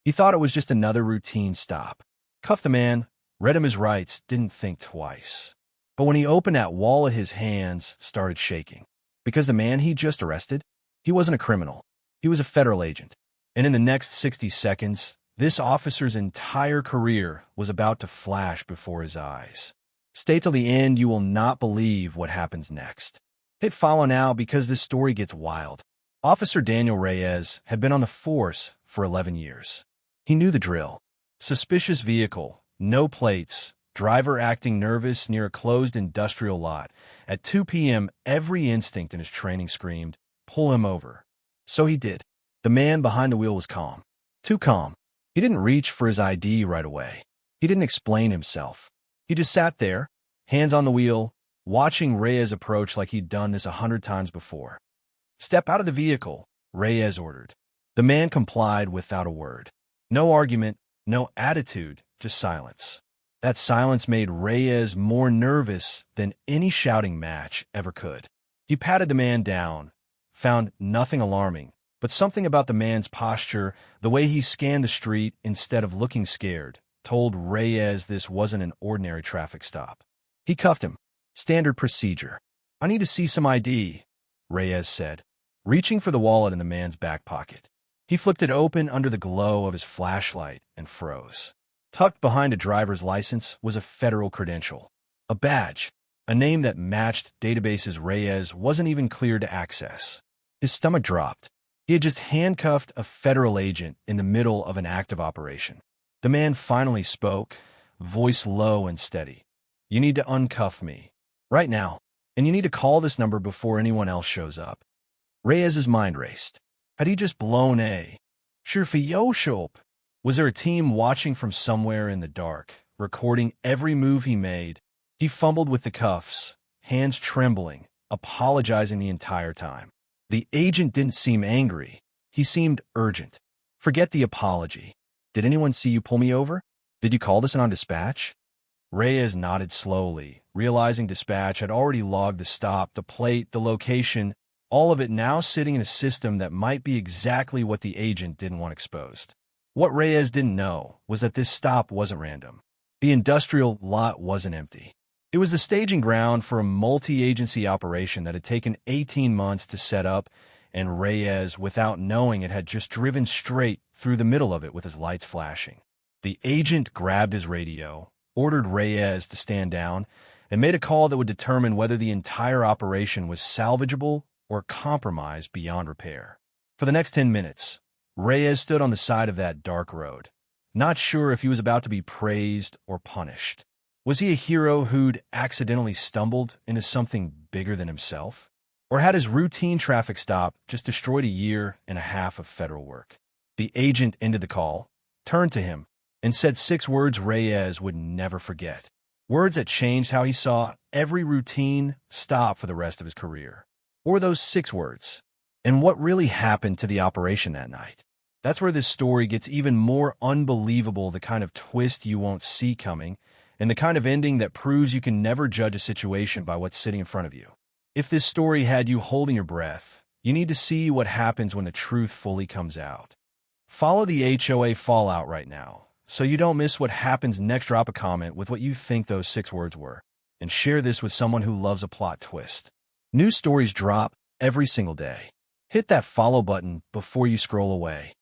He thought it was just another routine stop. Cuffed the man, read him his rights, didn't think twice. But when he opened that wallet, his hands started shaking. Because the man he just arrested, he wasn't a criminal. He was a federal agent. And in the next 60 seconds, this officer's entire career was about to flash before his eyes. Stay till the end, you will not believe what happens next. Hit follow now because this story gets wild. Officer Daniel Reyes had been on the force for 11 years. He knew the drill. Suspicious vehicle, no plates, driver acting nervous near a closed industrial lot. At 2 p.m., every instinct in his training screamed, "Pull him over." So he did. The man behind the wheel was calm. Too calm. He didn't reach for his ID right away. He didn't explain himself. He just sat there, hands on the wheel, watching Reyes approach like he'd done this 100 times before. "Step out of the vehicle," Reyes ordered. The man complied without a word. No argument, no attitude, just silence. That silence made Reyes more nervous than any shouting match ever could. He patted the man down, found nothing alarming, but something about the man's posture, the way he scanned the street instead of looking scared, told Reyes this wasn't an ordinary traffic stop. He cuffed him. Standard procedure. "I need to see some ID," Reyes said, reaching for the wallet in the man's back pocket. He flipped it open under the glow of his flashlight and froze. Tucked behind a driver's license was a federal credential, a badge, a name that matched databases Reyes wasn't even clear to access. His stomach dropped. He had just handcuffed a federal agent in the middle of an active operation. The man finally spoke, voice low and steady. "You need to uncuff me. Right now. And you need to call this number before anyone else shows up." Reyes's mind raced. Had he just blown a Shurfiyoshope? Was there a team watching from somewhere in the dark, recording every move he made? He fumbled with the cuffs, hands trembling, apologizing the entire time. The agent didn't seem angry. He seemed urgent. "Forget the apology. Did anyone see you pull me over? Did you call this in on dispatch?" Reyes nodded slowly, realizing dispatch had already logged the stop, the plate, the location, all of it now sitting in a system that might be exactly what the agent didn't want exposed. What Reyes didn't know was that this stop wasn't random. The industrial lot wasn't empty. It was the staging ground for a multi-agency operation that had taken 18 months to set up, and Reyes, without knowing it, had just driven straight through the middle of it with his lights flashing. The agent grabbed his radio, ordered Reyes to stand down, and made a call that would determine whether the entire operation was salvageable or compromised beyond repair. For the next 10 minutes, Reyes stood on the side of that dark road, not sure if he was about to be praised or punished. Was he a hero who'd accidentally stumbled into something bigger than himself? Or had his routine traffic stop just destroyed a year and a half of federal work? The agent ended the call, turned to him, and said 6 words Reyes would never forget. Words that changed how he saw every routine stop for the rest of his career. Or those 6 words. And what really happened to the operation that night? That's where this story gets even more unbelievable, the kind of twist you won't see coming, and the kind of ending that proves you can never judge a situation by what's sitting in front of you. If this story had you holding your breath, you need to see what happens when the truth fully comes out. Follow the HOA fallout right now, so you don't miss what happens next. Drop a comment with what you think those 6 words were, and share this with someone who loves a plot twist. New stories drop every single day. Hit that follow button before you scroll away.